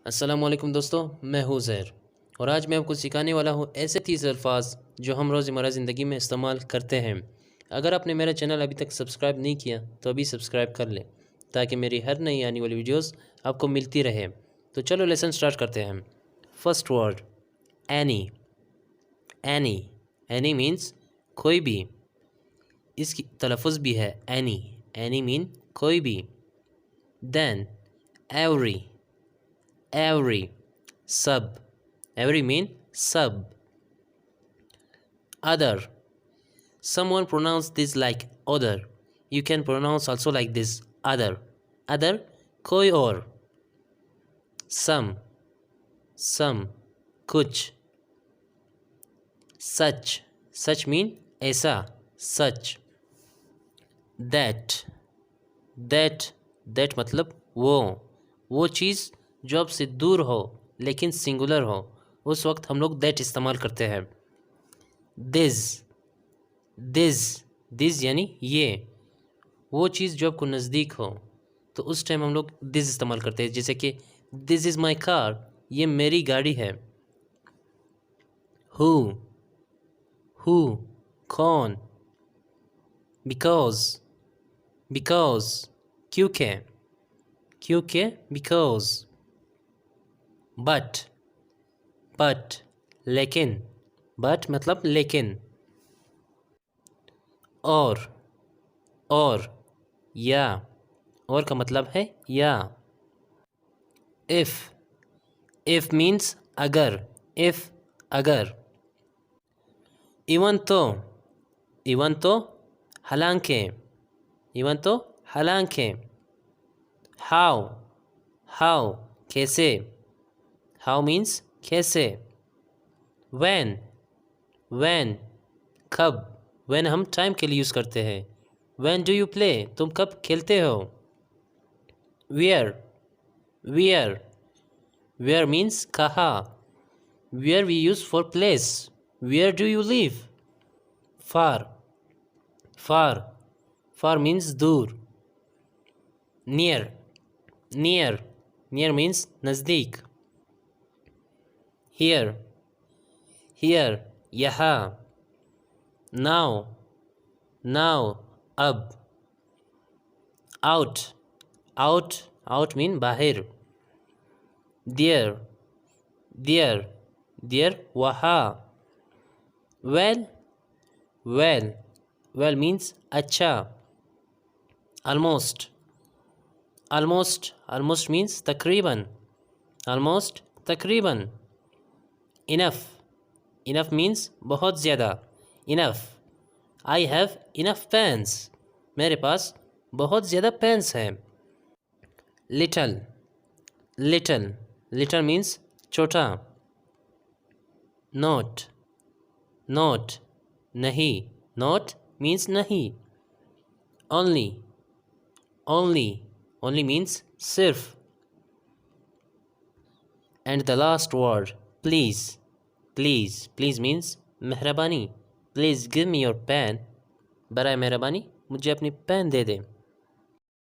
अस्सलामुअलैकुम दोस्तों, मैं हूँ ज़ैर और आज मैं आपको सिखाने वाला हूँ ऐसे 30 अल्फाज जो हम रोज़मर्रा ज़िंदगी में इस्तेमाल करते हैं। अगर आपने मेरा चैनल अभी तक सब्सक्राइब नहीं किया तो अभी सब्सक्राइब कर लें ताकि मेरी हर नई आने वाली वीडियोस आपको मिलती रहे। तो चलो लेसन स्टार्ट करते हैं। First word any. Any any means कोई भी। इसकी तलफ़ुज़ भी है एनी। एनी मीन कोई भी। Then every. Every, सब. Every mean सब. Other. Someone pronounce this like other. You can pronounce also like this other. Other कोई और. Some. कुछ. Such mean ऐसा. Such. That मतलब वो चीज़ जो आपसे दूर हो लेकिन सिंगुलर हो, उस वक्त हम लोग दैट इस्तेमाल करते हैं। दिस यानी ये, वो चीज़ जो आपको नज़दीक हो तो उस टाइम हम लोग दिस इस्तेमाल करते हैं। जैसे कि दिस इज़ माई कार, ये मेरी गाड़ी है। हु कौन। बिकॉज क्योंकि बिकॉज। बट लेकिन। बट मतलब लेकिन। और या। और का मतलब है या। इफ मीन्स अगर। इवन तो हालांकि। हाउ कैसे। हाउ मीन्स कैसे। व्हेन कब। व्हेन हम टाइम के लिए यूज़ करते हैं। व्हेन डू यू प्ले, तुम कब खेलते हो। वेयर मीन्स कहाँ। Where we use for place. Where do you live. Far means दूर। नियर मीन्स नज़दीक। हियर यहाँ। नाउ अब। आउट मीन बाहर। देयर वहाँ। वेल मीन्स अच्छा। ऑलमोस्ट मीन्स तकरीबन। इनफ मीन्स बहुत ज़्यादा। आई हैव इनफ पेन्स, मेरे पास बहुत ज़्यादा पेन्स हैं। लिटल मीन्स छोटा। नोट नहीं। नोट मीन्स नहीं। ओनली मीन्स सिर्फ। And the last word please means मेहरबानी। Please give me your pen, बराए मेहरबानी मुझे अपनी पेन दे दें।